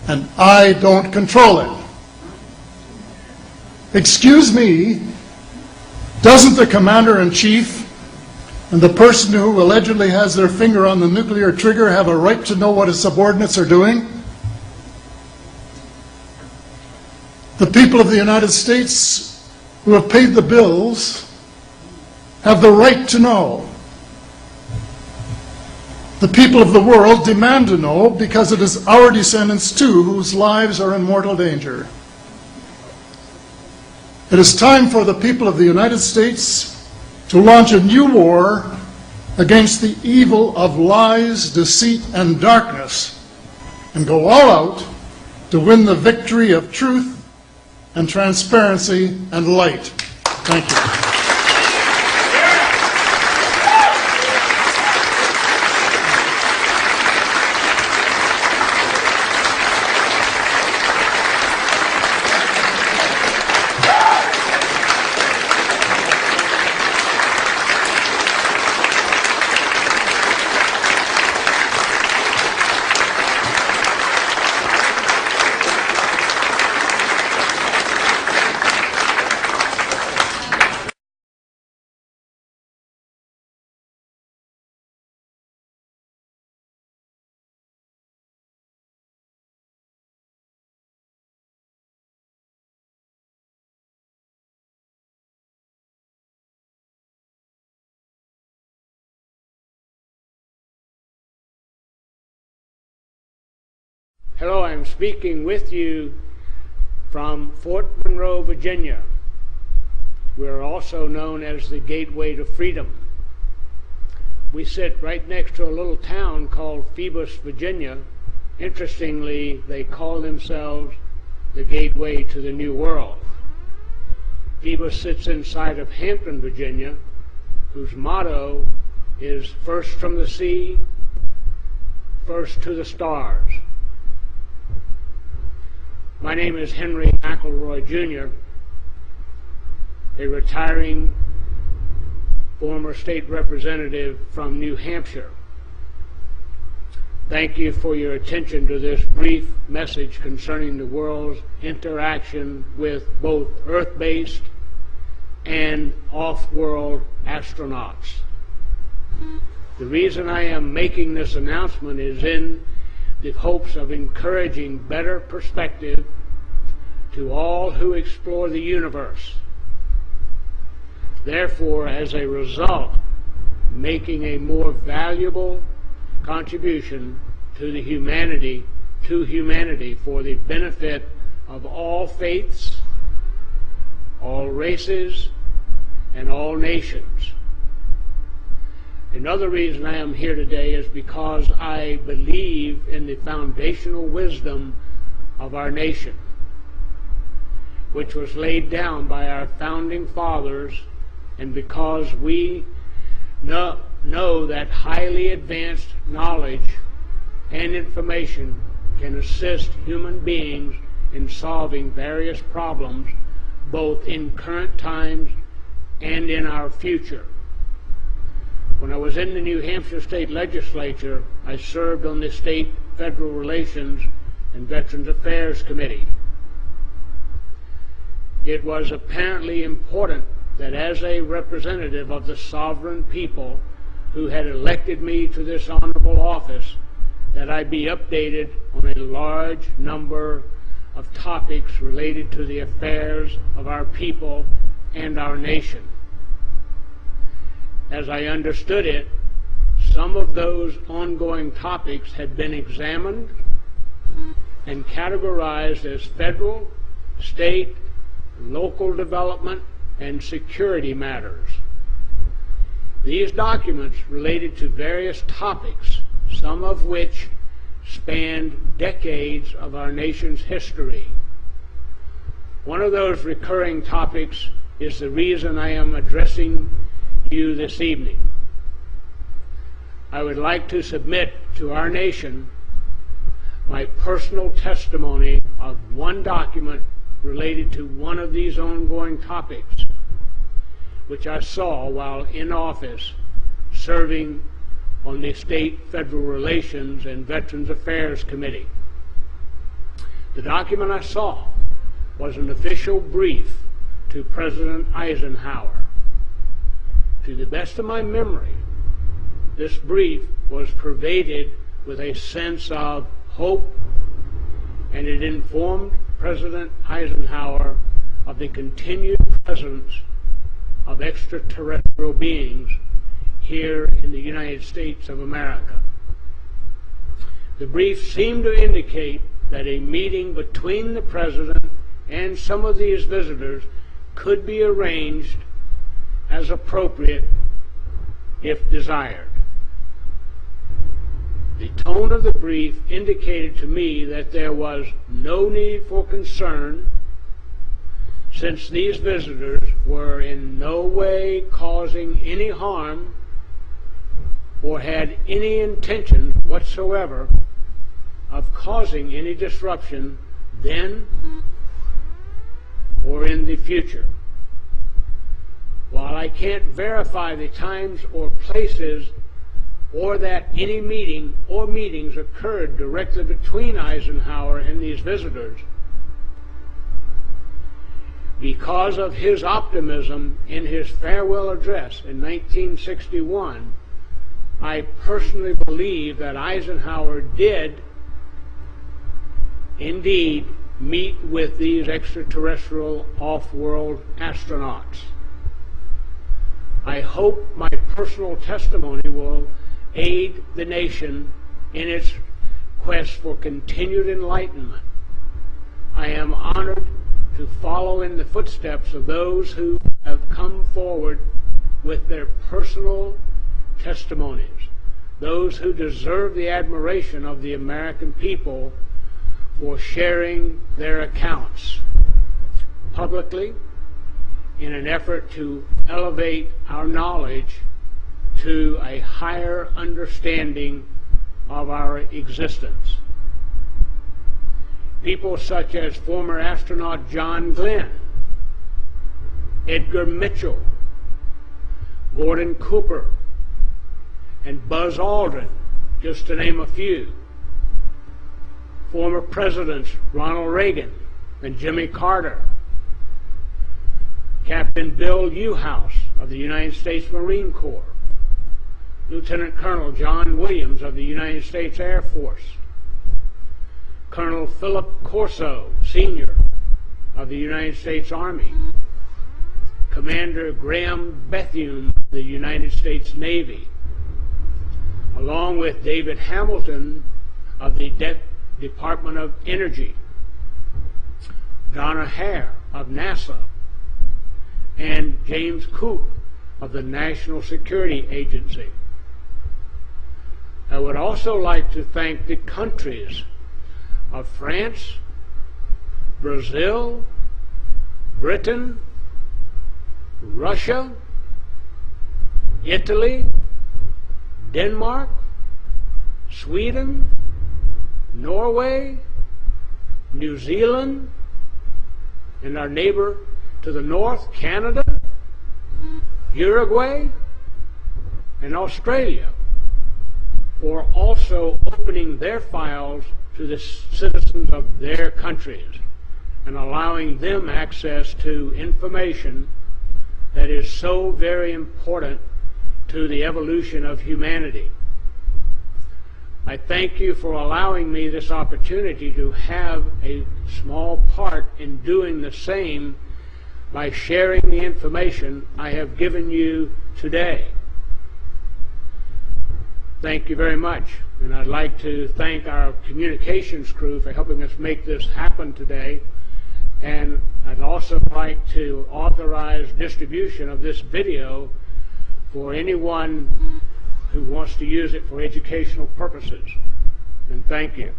and I don't control it. Excuse me, doesn't the commander-in-chief and the person who allegedly has their finger on the nuclear trigger have a right to know what his subordinates are doing? The people of the United States who have paid the bills have the right to know. The people of the world demand to know because it is our descendants too whose lives are in mortal danger. It is time for the people of the United States to launch a new war against the evil of lies, deceit, and darkness, and go all out to win the victory of truth and transparency and light. Thank you. Hello, I'm speaking with you from Fort Monroe, Virginia. We're also known as the Gateway to Freedom. We sit right next to a little town called Phoebus, Virginia. Interestingly, they call themselves the Gateway to the New World. Phoebus sits inside of Hampton, Virginia, whose motto is first from the sea, first to the stars. My name is Henry McElroy, Jr., a retiring former state representative from New Hampshire. Thank you for your attention to this brief message concerning the world's interaction with both Earth-based and off-world astronauts. The reason I am making this announcement is in the hopes of encouraging better perspective to all who explore the universe. Therefore, as a result, making a more valuable contribution to humanity for the benefit of all faiths, all races, and all nations. Another reason I am here today is because I believe in the foundational wisdom of our nation, which was laid down by our founding fathers, and because we know that highly advanced knowledge and information can assist human beings in solving various problems, both in current times and in our future. When I was in the New Hampshire State Legislature, I served on the State Federal Relations and Veterans Affairs Committee. It was apparently important that as a representative of the sovereign people who had elected me to this honorable office, that I be updated on a large number of topics related to the affairs of our people and our nation. As I understood it, some of those ongoing topics had been examined and categorized as federal, state, local development, and security matters. These documents related to various topics, some of which spanned decades of our nation's history. One of those recurring topics is the reason I am addressing you this evening. I would like to submit to our nation my personal testimony of one document related to one of these ongoing topics, which I saw while in office serving on the State Federal Relations and Veterans Affairs Committee. The document I saw was an official brief to President Eisenhower. To the best of my memory, this brief was pervaded with a sense of hope, and it informed President Eisenhower of the continued presence of extraterrestrial beings here in the United States of America. The brief seemed to indicate that a meeting between the President and some of these visitors could be arranged as appropriate if desired. The tone of the brief indicated to me that there was no need for concern, since these visitors were in no way causing any harm or had any intention whatsoever of causing any disruption then or in the future. While I can't verify the times or places or that any meeting or meetings occurred directly between Eisenhower and these visitors, because of his optimism in his farewell address in 1961, I personally believe that Eisenhower did indeed meet with these extraterrestrial off-world astronauts. I hope my personal testimony will aid the nation in its quest for continued enlightenment. I am honored to follow in the footsteps of those who have come forward with their personal testimonies, those who deserve the admiration of the American people for sharing their accounts publicly in an effort to elevate our knowledge to a higher understanding of our existence. People such as former astronaut John Glenn, Edgar Mitchell, Gordon Cooper, and Buzz Aldrin, just to name a few. Former presidents Ronald Reagan and Jimmy Carter, Captain Bill Newhouse of the United States Marine Corps, Lieutenant Colonel John Williams of the United States Air Force, Colonel Philip Corso, Sr. of the United States Army, Commander Graham Bethune of the United States Navy, along with David Hamilton of the Department of Energy, Donna Hare of NASA, and James Coop of the National Security Agency. I would also like to thank the countries of France, Brazil, Britain, Russia, Italy, Denmark, Sweden, Norway, New Zealand, and our neighbor to the north, Canada, Uruguay, and Australia, for also opening their files to the citizens of their countries and allowing them access to information that is so very important to the evolution of humanity. I thank you for allowing me this opportunity to have a small part in doing the same by sharing the information I have given you today. Thank you very much. And I'd like to thank our communications crew for helping us make this happen today. And I'd also like to authorize distribution of this video for anyone who wants to use it for educational purposes. And thank you.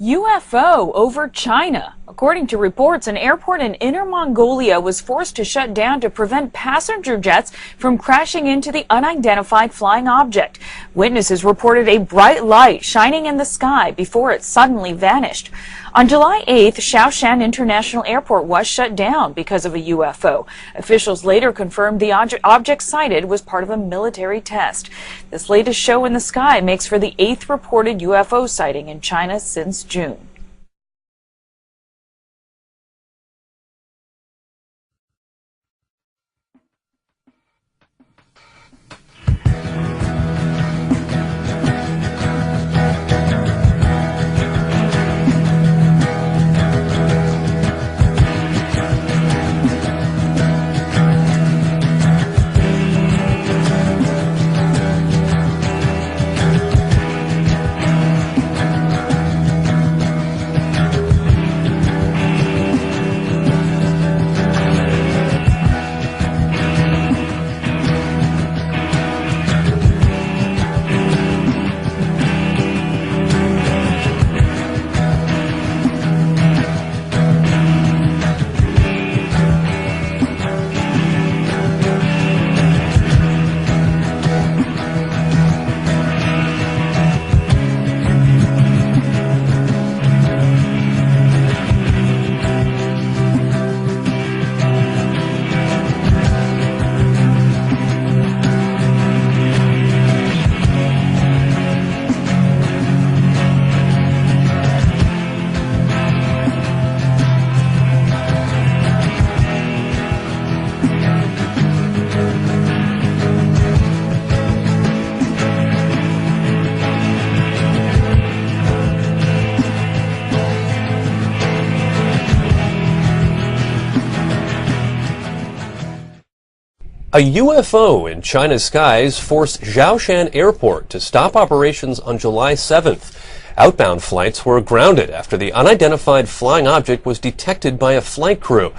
UFO over China. According to reports, an airport in Inner Mongolia was forced to shut down to prevent passenger jets from crashing into the unidentified flying object. Witnesses reported a bright light shining in the sky before it suddenly vanished. On July 8th, Shaoshan International Airport was shut down because of a UFO. Officials later confirmed the object sighted was part of a military test. This latest show in the sky makes for the 8th reported UFO sighting in China since June. A UFO in China's skies forced Shaoshan Airport to stop operations on July 7th. Outbound flights were grounded after the unidentified flying object was detected by a flight crew.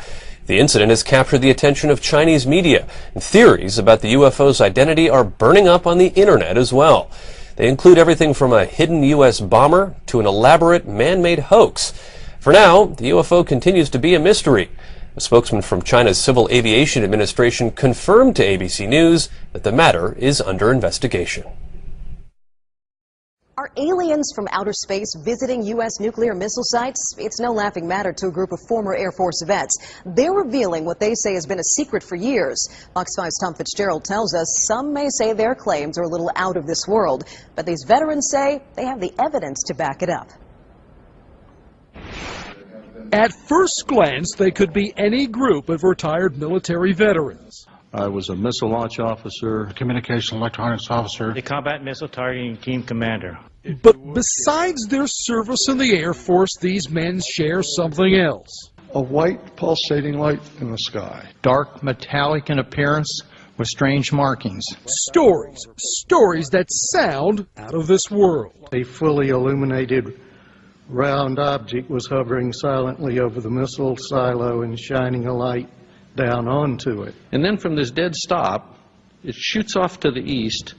The incident has captured the attention of Chinese media, and theories about the UFO's identity are burning up on the internet as well. They include everything from a hidden U.S. bomber to an elaborate man-made hoax. For now, the UFO continues to be a mystery. A spokesman from China's Civil Aviation Administration confirmed to ABC News that the matter is under investigation. Are aliens from outer space visiting U.S. nuclear missile sites? It's no laughing matter to a group of former Air Force vets. They're revealing what they say has been a secret for years. Fox 5's Tom Fitzgerald tells us some may say their claims are a little out of this world, but these veterans say they have the evidence to back it up. At first glance, they could be any group of retired military veterans. I was a missile launch officer, communication electronics officer, the combat missile targeting team commander. But besides their service in the Air Force, these men share something else. a white pulsating light in the sky. Dark, metallic in appearance with strange markings. Stories that sound out of this world. A fully illuminated round object was hovering silently over the missile silo and shining a light down onto it. And then from this dead stop, it shoots off to the east,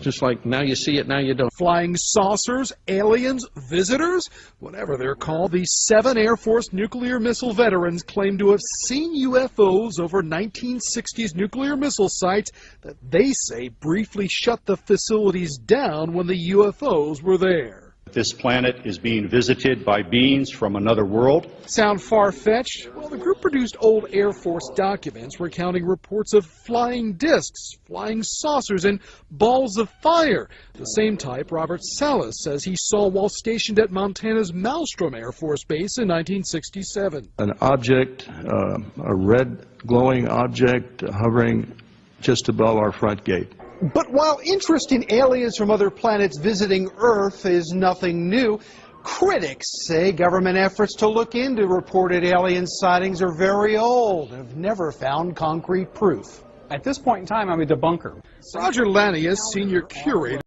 just like now you see it, now you don't. Flying saucers, aliens, visitors, whatever they're called, these 7 Air Force nuclear missile veterans claim to have seen UFOs over 1960s nuclear missile sites that they say briefly shut the facilities down when the UFOs were there. This planet is being visited by beings from another world. Sound far-fetched? Well, the group produced old Air Force documents recounting reports of flying discs, flying saucers, and balls of fire. The same type Robert Salas says he saw while stationed at Montana's Malmstrom Air Force Base in 1967. An object, a red glowing object hovering just above our front gate. But while interest in aliens from other planets visiting Earth is nothing new, critics say government efforts to look into reported alien sightings are very old and have never found concrete proof. At this point in time, I'm a debunker. Roger Lanius, senior curator